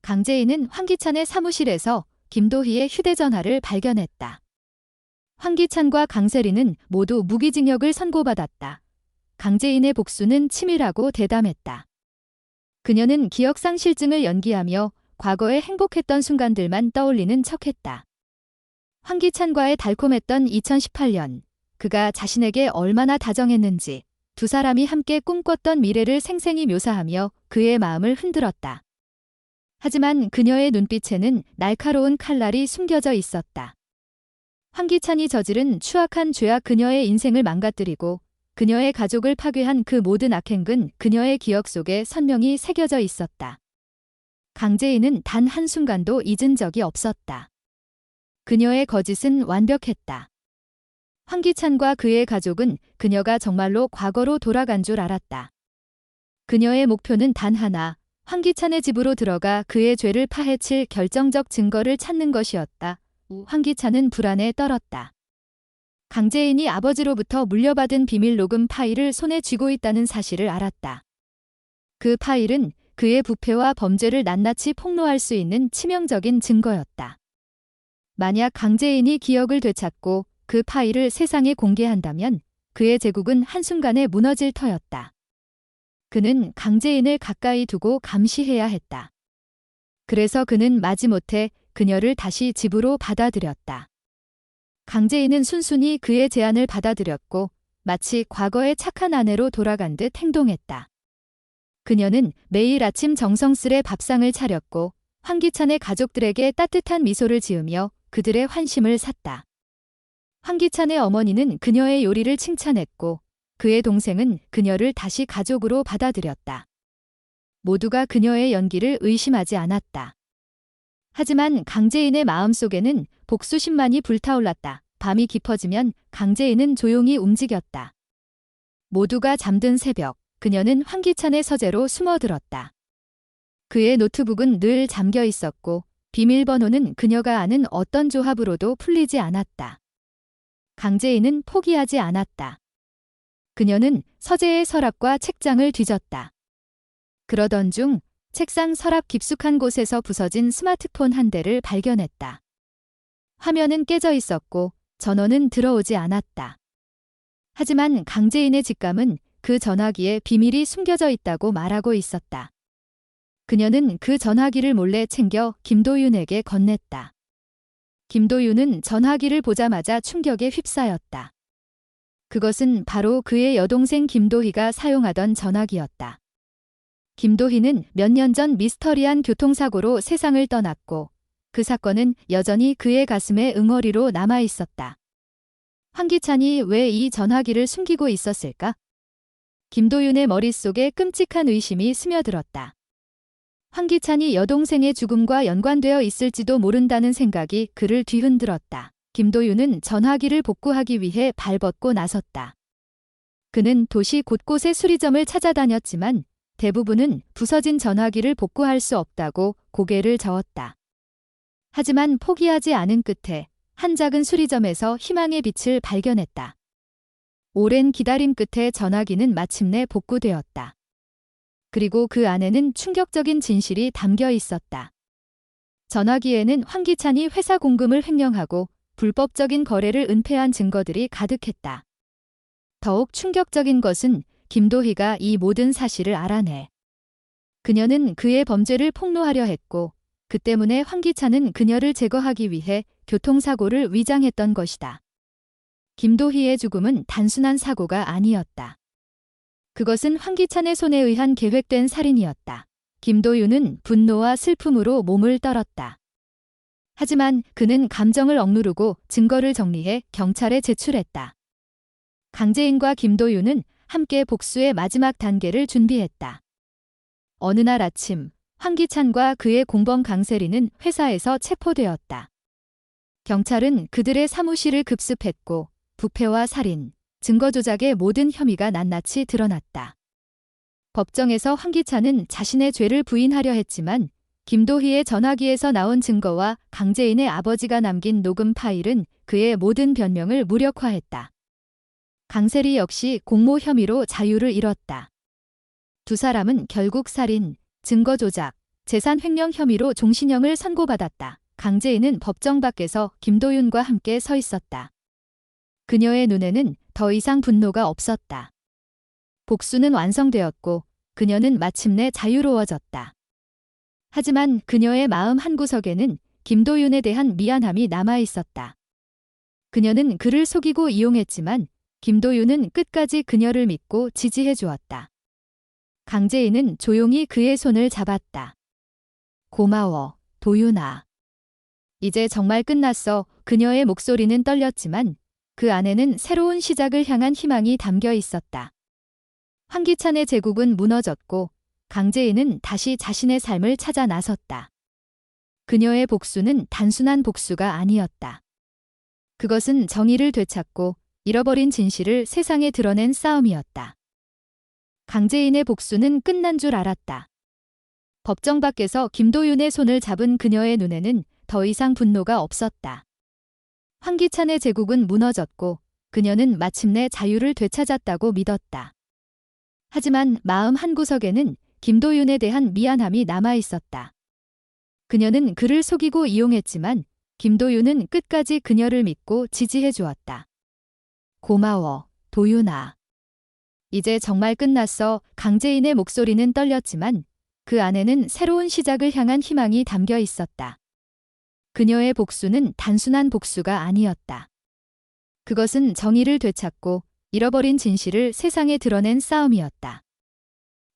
강재인은 황기찬의 사무실에서 김도희의 휴대전화를 발견했다. 황기찬과 강세리는 모두 무기징역을 선고받았다. 강재인의 복수는 치밀하고 대담했다. 그녀는 기억상실증을 연기하며 과거에 행복했던 순간들만 떠올리는 척했다. 황기찬과의 달콤했던 2018년, 그가 자신에게 얼마나 다정했는지 두 사람이 함께 꿈꿨던 미래를 생생히 묘사하며 그의 마음을 흔들었다. 하지만 그녀의 눈빛에는 날카로운 칼날이 숨겨져 있었다. 황기찬이 저지른 추악한 죄악 그녀의 인생을 망가뜨리고 그녀의 가족을 파괴한 그 모든 악행은 그녀의 기억 속에 선명히 새겨져 있었다. 강재인은 단 한순간도 잊은 적이 없었다. 그녀의 거짓은 완벽했다. 황기찬과 그의 가족은 그녀가 정말로 과거로 돌아간 줄 알았다. 그녀의 목표는 단 하나, 황기찬의 집으로 들어가 그의 죄를 파헤칠 결정적 증거를 찾는 것이었다. 황기찬은 불안에 떨었다. 강재인이 아버지로부터 물려받은 비밀 녹음 파일을 손에 쥐고 있다는 사실을 알았다. 그 파일은 그의 부패와 범죄를 낱낱이 폭로할 수 있는 치명적인 증거였다. 만약 강재인이 기억을 되찾고 그 파일을 세상에 공개한다면 그의 제국은 한순간에 무너질 터였다. 그는 강재인을 가까이 두고 감시해야 했다. 그래서 그는 마지못해 그녀를 다시 집으로 받아들였다. 강재인은 순순히 그의 제안을 받아들였고 마치 과거의 착한 아내로 돌아간 듯 행동했다. 그녀는 매일 아침 정성스레 밥상을 차렸고 황기찬의 가족들에게 따뜻한 미소를 지으며 그들의 환심을 샀다. 황기찬의 어머니는 그녀의 요리를 칭찬했고 그의 동생은 그녀를 다시 가족으로 받아들였다. 모두가 그녀의 연기를 의심하지 않았다. 하지만 강재인의 마음속에는 복수심만이 불타올랐다. 밤이 깊어지면 강재인은 조용히 움직였다. 모두가 잠든 새벽, 그녀는 황기찬의 서재로 숨어들었다. 그의 노트북은 늘 잠겨 있었고 비밀번호는 그녀가 아는 어떤 조합으로도 풀리지 않았다. 강재인은 포기하지 않았다. 그녀는 서재의 서랍과 책장을 뒤졌다. 그러던 중 책상 서랍 깊숙한 곳에서 부서진 스마트폰 한 대를 발견했다. 화면은 깨져 있었고 전원은 들어오지 않았다. 하지만 강재인의 직감은 그 전화기에 비밀이 숨겨져 있다고 말하고 있었다. 그녀는 그 전화기를 몰래 챙겨 김도윤에게 건넸다. 김도윤은 전화기를 보자마자 충격에 휩싸였다. 그것은 바로 그의 여동생 김도희가 사용하던 전화기였다. 김도희는 몇 년 전 미스터리한 교통사고로 세상을 떠났고 그 사건은 여전히 그의 가슴에 응어리로 남아 있었다. 황기찬이 왜 이 전화기를 숨기고 있었을까? 김도윤의 머릿속에 끔찍한 의심이 스며들었다. 황기찬이 여동생의 죽음과 연관되어 있을지도 모른다는 생각이 그를 뒤흔들었다. 김도윤은 전화기를 복구하기 위해 발벗고 나섰다. 그는 도시 곳곳의 수리점을 찾아다녔지만 대부분은 부서진 전화기를 복구할 수 없다고 고개를 저었다. 하지만 포기하지 않은 끝에 한 작은 수리점에서 희망의 빛을 발견했다. 오랜 기다림 끝에 전화기는 마침내 복구되었다. 그리고 그 안에는 충격적인 진실이 담겨 있었다. 전화기에는 황기찬이 회사 공금을 횡령하고 불법적인 거래를 은폐한 증거들이 가득했다. 더욱 충격적인 것은 김도희가 이 모든 사실을 알아내. 그녀는 그의 범죄를 폭로하려 했고 그 때문에 황기찬은 그녀를 제거하기 위해 교통사고를 위장했던 것이다. 김도희의 죽음은 단순한 사고가 아니었다. 그것은 황기찬의 손에 의한 계획된 살인이었다. 김도윤은 분노와 슬픔으로 몸을 떨었다. 하지만 그는 감정을 억누르고 증거를 정리해 경찰에 제출했다. 강재인과 김도윤은 함께 복수의 마지막 단계를 준비했다. 어느 날 아침, 황기찬과 그의 공범 강세리는 회사에서 체포되었다. 경찰은 그들의 사무실을 급습했고 부패와 살인, 증거 조작의 모든 혐의가 낱낱이 드러났다. 법정에서 황기찬은 자신의 죄를 부인하려 했지만 김도희의 전화기에서 나온 증거와 강재인의 아버지가 남긴 녹음 파일은 그의 모든 변명을 무력화했다. 강세리 역시 공모 혐의로 자유를 잃었다. 두 사람은 결국 살인, 증거 조작, 재산 횡령 혐의로 종신형을 선고받았다. 강재인은 법정 밖에서 김도윤과 함께 서 있었다. 그녀의 눈에는 더 이상 분노가 없었다. 복수는 완성되었고 그녀는 마침내 자유로워졌다. 하지만 그녀의 마음 한구석에는 김도윤에 대한 미안함이 남아 있었다. 그녀는 그를 속이고 이용했지만 김도윤은 끝까지 그녀를 믿고 지지해 주었다. 강재인은 조용히 그의 손을 잡았다. 고마워, 도윤아. 이제 정말 끝났어. 그녀의 목소리는 떨렸지만 그 안에는 새로운 시작을 향한 희망이 담겨 있었다. 황기찬의 제국은 무너졌고 강재인은 다시 자신의 삶을 찾아 나섰다. 그녀의 복수는 단순한 복수가 아니었다. 그것은 정의를 되찾고 잃어버린 진실을 세상에 드러낸 싸움이었다. 강재인의 복수는 끝난 줄 알았다. 법정 밖에서 김도윤의 손을 잡은 그녀의 눈에는 더 이상 분노가 없었다. 황기찬의 제국은 무너졌고 그녀는 마침내 자유를 되찾았다고 믿었다. 하지만 마음 한구석에는 김도윤에 대한 미안함이 남아 있었다. 그녀는 그를 속이고 이용했지만 김도윤은 끝까지 그녀를 믿고 지지해 주었다. 고마워, 도윤아. 이제 정말 끝났어. 강재인의 목소리는 떨렸지만 그 안에는 새로운 시작을 향한 희망이 담겨 있었다. 그녀의 복수는 단순한 복수가 아니었다. 그것은 정의를 되찾고 잃어버린 진실을 세상에 드러낸 싸움이었다.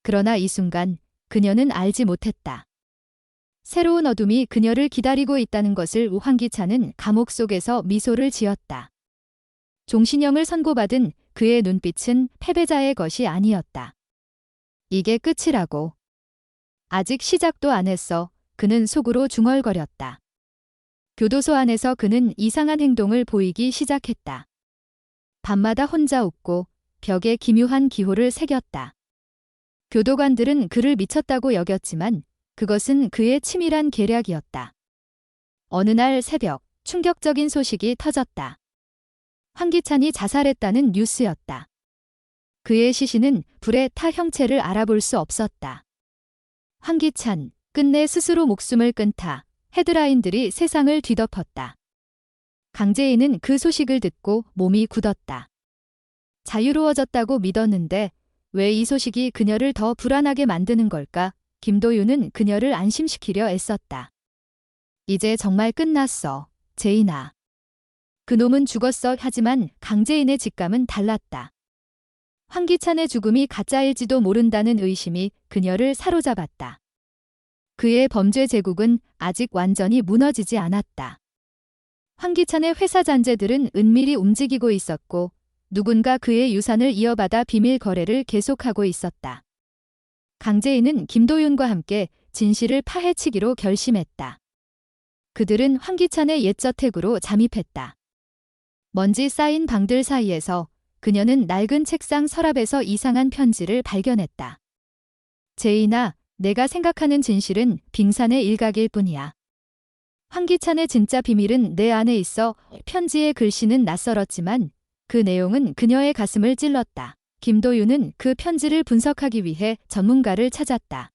그러나 이 순간 그녀는 알지 못했다. 새로운 어둠이 그녀를 기다리고 있다는 것을 황기찬은 감옥 속에서 미소를 지었다. 종신형을 선고받은 그의 눈빛은 패배자의 것이 아니었다. 이게 끝이라고. 아직 시작도 안 했어. 그는 속으로 중얼거렸다. 교도소 안에서 그는 이상한 행동을 보이기 시작했다. 밤마다 혼자 웃고 벽에 기묘한 기호를 새겼다. 교도관들은 그를 미쳤다고 여겼지만 그것은 그의 치밀한 계략이었다. 어느 날 새벽 충격적인 소식이 터졌다. 황기찬이 자살했다는 뉴스였다. 그의 시신은 불에 타 형체를 알아볼 수 없었다. 황기찬, 끝내 스스로 목숨을 끊다. 헤드라인들이 세상을 뒤덮었다. 강재인은 그 소식을 듣고 몸이 굳었다. 자유로워졌다고 믿었는데 왜 이 소식이 그녀를 더 불안하게 만드는 걸까? 김도윤은 그녀를 안심시키려 애썼다. 이제 정말 끝났어, 재인아. 그놈은 죽었어. 하지만 강재인의 직감은 달랐다. 황기찬의 죽음이 가짜일지도 모른다는 의심이 그녀를 사로잡았다. 그의 범죄 제국은 아직 완전히 무너지지 않았다. 황기찬의 회사 잔재들은 은밀히 움직이고 있었고 누군가 그의 유산을 이어받아 비밀 거래를 계속하고 있었다. 강재인은 김도윤과 함께 진실을 파헤치기로 결심했다. 그들은 황기찬의 옛 저택으로 잠입했다. 먼지 쌓인 방들 사이에서 그녀는 낡은 책상 서랍에서 이상한 편지를 발견했다. 재인아, 내가 생각하는 진실은 빙산의 일각일 뿐이야. 황기찬의 진짜 비밀은 내 안에 있어. 편지의 글씨는 낯설었지만 그 내용은 그녀의 가슴을 찔렀다. 김도윤은 그 편지를 분석하기 위해 전문가를 찾았다.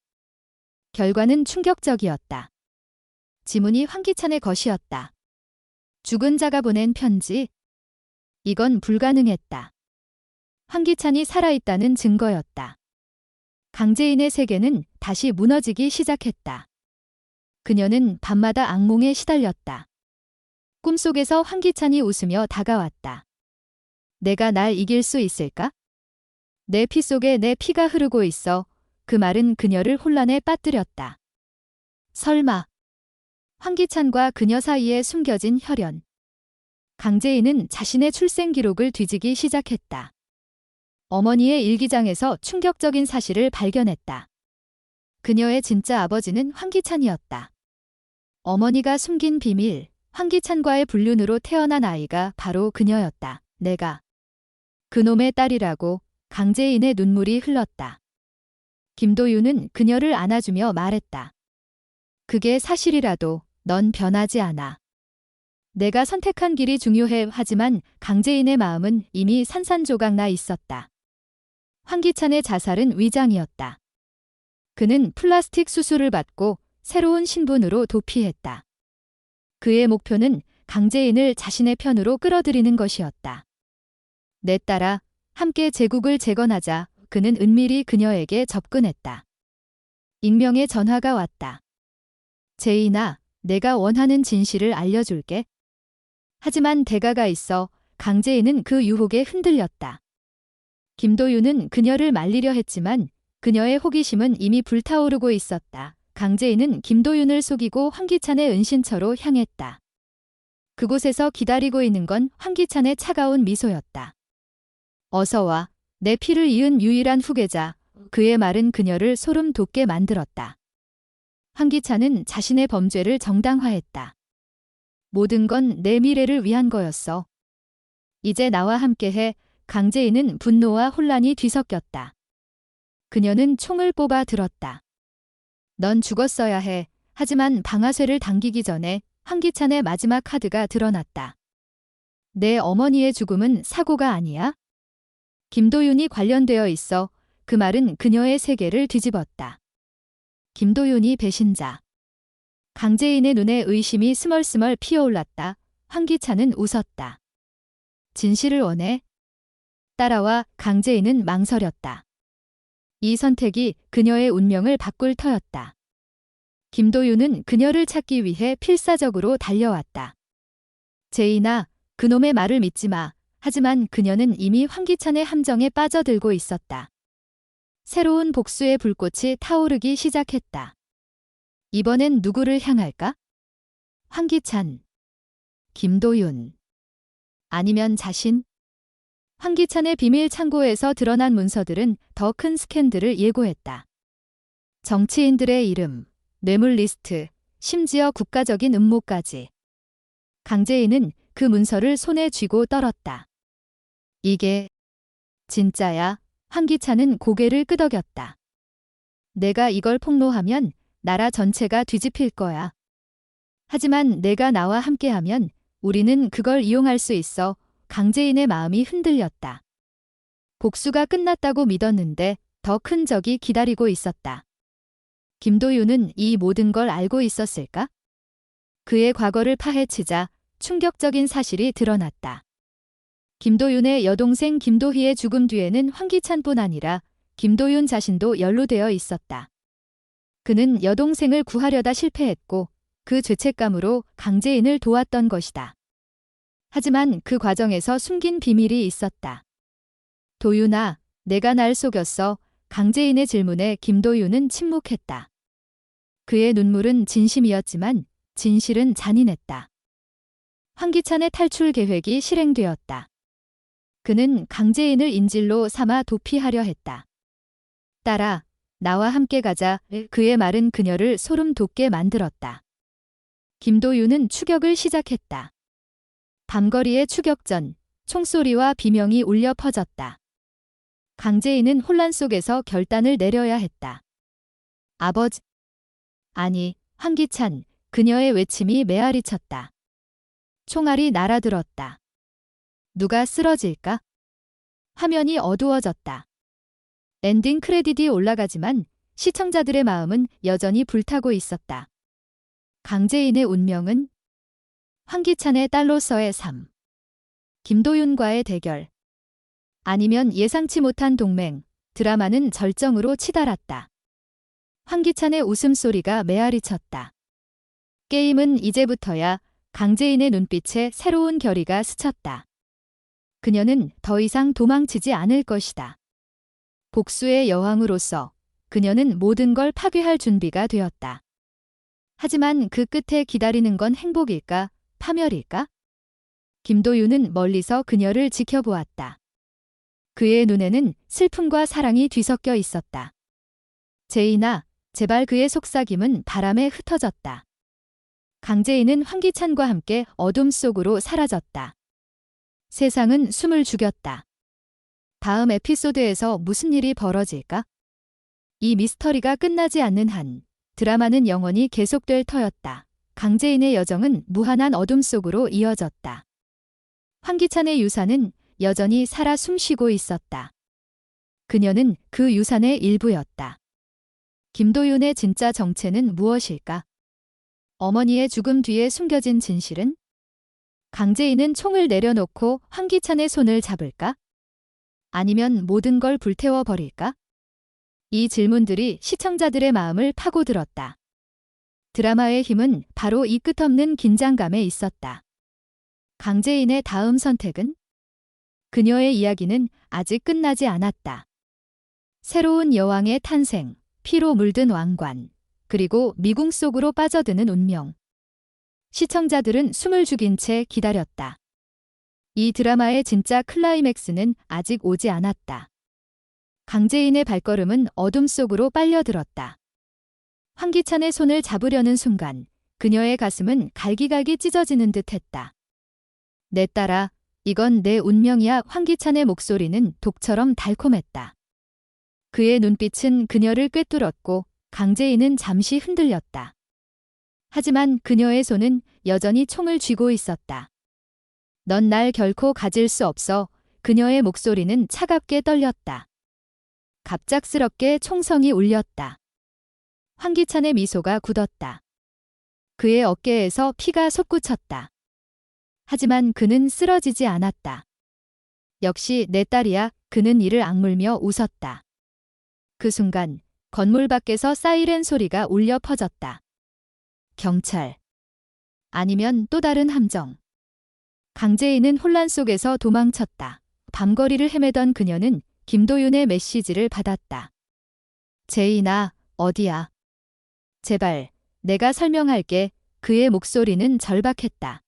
결과는 충격적이었다. 지문이 황기찬의 것이었다. 죽은 자가 보낸 편지? 이건 불가능했다. 황기찬이 살아있다는 증거였다. 강재인의 세계는 다시 무너지기 시작했다. 그녀는 밤마다 악몽에 시달렸다. 꿈속에서 황기찬이 웃으며 다가왔다. 내가 날 이길 수 있을까? 내 피 속에 내 피가 흐르고 있어. 그 말은 그녀를 혼란에 빠뜨렸다. 설마. 황기찬과 그녀 사이에 숨겨진 혈연. 강재인은 자신의 출생 기록을 뒤지기 시작했다. 어머니의 일기장에서 충격적인 사실을 발견했다. 그녀의 진짜 아버지는 황기찬이었다. 어머니가 숨긴 비밀, 황기찬과의 불륜으로 태어난 아이가 바로 그녀였다. 내가 그놈의 딸이라고. 강재인의 눈물이 흘렀다. 김도윤은 그녀를 안아주며 말했다. 그게 사실이라도 넌 변하지 않아. 내가 선택한 길이 중요해. 하지만 강재인의 마음은 이미 산산조각 나 있었다. 황기찬의 자살은 위장이었다. 그는 플라스틱 수술을 받고 새로운 신분으로 도피했다. 그의 목표는 강재인을 자신의 편으로 끌어들이는 것이었다. 내 딸아, 함께 제국을 재건하자. 그는 은밀히 그녀에게 접근했다. 익명의 전화가 왔다. 제인아, 내가 원하는 진실을 알려줄게. 하지만 대가가 있어. 강재인은 그 유혹에 흔들렸다. 김도윤은 그녀를 말리려 했지만 그녀의 호기심은 이미 불타오르고 있었다. 강재인은 김도윤을 속이고 황기찬의 은신처로 향했다. 그곳에서 기다리고 있는 건 황기찬의 차가운 미소였다. 어서 와. 내 피를 이은 유일한 후계자. 그의 말은 그녀를 소름 돋게 만들었다. 황기찬은 자신의 범죄를 정당화했다. 모든 건 내 미래를 위한 거였어. 이제 나와 함께해. 강재인은 분노와 혼란이 뒤섞였다. 그녀는 총을 뽑아 들었다. 넌 죽었어야 해. 하지만 방아쇠를 당기기 전에 황기찬의 마지막 카드가 드러났다. 내 어머니의 죽음은 사고가 아니야? 김도윤이 관련되어 있어. 그 말은 그녀의 세계를 뒤집었다. 김도윤이 배신자. 강재인의 눈에 의심이 스멀스멀 피어올랐다. 황기찬은 웃었다. 진실을 원해? 따라와. 강재인은 망설였다. 이 선택이 그녀의 운명을 바꿀 터였다. 김도윤은 그녀를 찾기 위해 필사적으로 달려왔다. 제인아, 그놈의 말을 믿지 마. 하지만 그녀는 이미 황기찬의 함정에 빠져들고 있었다. 새로운 복수의 불꽃이 타오르기 시작했다. 이번엔 누구를 향할까? 황기찬, 김도윤, 아니면 자신? 황기찬의 비밀 창고에서 드러난 문서들은 더 큰 스캔들을 예고했다. 정치인들의 이름, 뇌물 리스트, 심지어 국가적인 음모까지. 강재인은 그 문서를 손에 쥐고 떨었다. 이게 진짜야? 황기찬은 고개를 끄덕였다. 내가 이걸 폭로하면 나라 전체가 뒤집힐 거야. 하지만 내가 나와 함께하면 우리는 그걸 이용할 수 있어. 강재인의 마음이 흔들렸다. 복수가 끝났다고 믿었는데 더 큰 적이 기다리고 있었다. 김도윤은 이 모든 걸 알고 있었을까? 그의 과거를 파헤치자 충격적인 사실이 드러났다. 김도윤의 여동생 김도희의 죽음 뒤에는 황기찬뿐 아니라 김도윤 자신도 연루되어 있었다. 그는 여동생을 구하려다 실패했고 그 죄책감으로 강재인을 도왔던 것이다. 하지만 그 과정에서 숨긴 비밀이 있었다. 도윤아, 내가 날 속였어. 강재인의 질문에 김도윤은 침묵했다. 그의 눈물은 진심이었지만 진실은 잔인했다. 황기찬의 탈출 계획이 실행되었다. 그는 강재인을 인질로 삼아 도피하려 했다. 딸아, 나와 함께 가자. 그의 말은 그녀를 소름 돋게 만들었다. 김도윤은 추격을 시작했다. 밤거리의 추격전, 총소리와 비명이 울려 퍼졌다. 강재인은 혼란 속에서 결단을 내려야 했다. 아버지. 아니, 황기찬. 그녀의 외침이 메아리 쳤다. 총알이 날아들었다. 누가 쓰러질까? 화면이 어두워졌다. 엔딩 크레딧이 올라가지만 시청자들의 마음은 여전히 불타고 있었다. 강재인의 운명은? 황기찬의 딸로서의 삶. 김도윤과의 대결. 아니면 예상치 못한 동맹. 드라마는 절정으로 치달았다. 황기찬의 웃음소리가 메아리 쳤다. 게임은 이제부터야. 강재인의 눈빛에 새로운 결의가 스쳤다. 그녀는 더 이상 도망치지 않을 것이다. 복수의 여왕으로서 그녀는 모든 걸 파괴할 준비가 되었다. 하지만 그 끝에 기다리는 건 행복일까? 파멸일까? 김도윤은 멀리서 그녀를 지켜보았다. 그의 눈에는 슬픔과 사랑이 뒤섞여 있었다. 제인아, 제발. 그의 속삭임은 바람에 흩어졌다. 강재인은 황기찬과 함께 어둠 속으로 사라졌다. 세상은 숨을 죽였다. 다음 에피소드에서 무슨 일이 벌어질까? 이 미스터리가 끝나지 않는 한 드라마는 영원히 계속될 터였다. 강재인의 여정은 무한한 어둠 속으로 이어졌다. 황기찬의 유산은 여전히 살아 숨쉬고 있었다. 그녀는 그 유산의 일부였다. 김도윤의 진짜 정체는 무엇일까? 어머니의 죽음 뒤에 숨겨진 진실은? 강재인은 총을 내려놓고 황기찬의 손을 잡을까? 아니면 모든 걸 불태워 버릴까? 이 질문들이 시청자들의 마음을 파고들었다. 드라마의 힘은 바로 이 끝없는 긴장감에 있었다. 강재인의 다음 선택은? 그녀의 이야기는 아직 끝나지 않았다. 새로운 여왕의 탄생, 피로 물든 왕관, 그리고 미궁 속으로 빠져드는 운명. 시청자들은 숨을 죽인 채 기다렸다. 이 드라마의 진짜 클라이맥스는 아직 오지 않았다. 강재인의 발걸음은 어둠 속으로 빨려들었다. 황기찬의 손을 잡으려는 순간 그녀의 가슴은 갈기갈기 찢어지는 듯 했다. 내 딸아, 이건 내 운명이야. 황기찬의 목소리는 독처럼 달콤했다. 그의 눈빛은 그녀를 꿰뚫었고 강재인은 잠시 흔들렸다. 하지만 그녀의 손은 여전히 총을 쥐고 있었다. 넌 날 결코 가질 수 없어. 그녀의 목소리는 차갑게 떨렸다. 갑작스럽게 총성이 울렸다. 황기찬의 미소가 굳었다. 그의 어깨에서 피가 솟구쳤다. 하지만 그는 쓰러지지 않았다. 역시 내 딸이야. 그는 이를 악물며 웃었다. 그 순간 건물 밖에서 사이렌 소리가 울려 퍼졌다. 경찰. 아니면 또 다른 함정. 강재인은 혼란 속에서 도망쳤다. 밤거리를 헤매던 그녀는 김도윤의 메시지를 받았다. 제인아, 어디야? 제발, 내가 설명할게. 그의 목소리는 절박했다.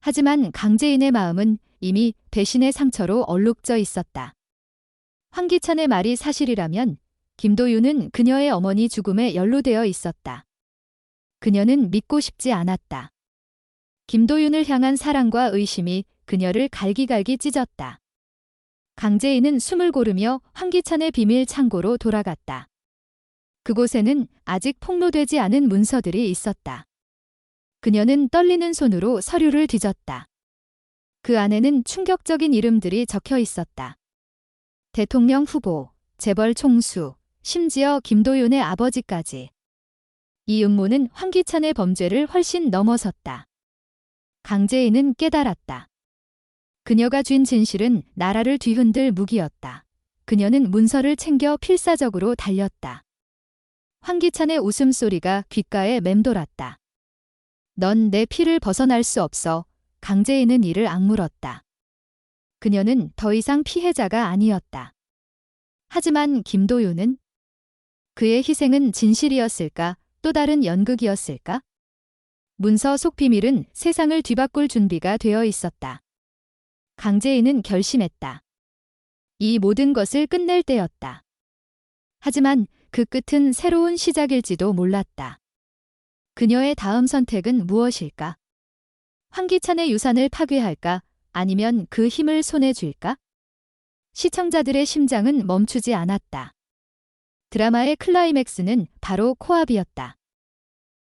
하지만 강재인의 마음은 이미 배신의 상처로 얼룩져 있었다. 황기찬의 말이 사실이라면 김도윤은 그녀의 어머니 죽음에 연루되어 있었다. 그녀는 믿고 싶지 않았다. 김도윤을 향한 사랑과 의심이 그녀를 갈기갈기 찢었다. 강재인은 숨을 고르며 황기찬의 비밀 창고로 돌아갔다. 그곳에는 아직 폭로되지 않은 문서들이 있었다. 그녀는 떨리는 손으로 서류를 뒤졌다. 그 안에는 충격적인 이름들이 적혀 있었다. 대통령 후보, 재벌 총수, 심지어 김도윤의 아버지까지. 이 음모는 황기찬의 범죄를 훨씬 넘어섰다. 강재인은 깨달았다. 그녀가 쥔 진실은 나라를 뒤흔들 무기였다. 그녀는 문서를 챙겨 필사적으로 달렸다. 황기찬의 웃음소리가 귓가에 맴돌았다. 넌 내 피를 벗어날 수 없어. 강재인은 이를 악물었다. 그녀는 더 이상 피해자가 아니었다. 하지만 김도윤은? 그의 희생은 진실이었을까? 또 다른 연극이었을까? 문서 속 비밀은 세상을 뒤바꿀 준비가 되어 있었다. 강재인은 결심했다. 이 모든 것을 끝낼 때였다. 하지만 그 끝은 새로운 시작일지도 몰랐다. 그녀의 다음 선택은 무엇일까? 황기찬의 유산을 파괴할까? 아니면 그 힘을 손에 쥘까? 시청자들의 심장은 멈추지 않았다. 드라마의 클라이맥스는 바로 코앞이었다.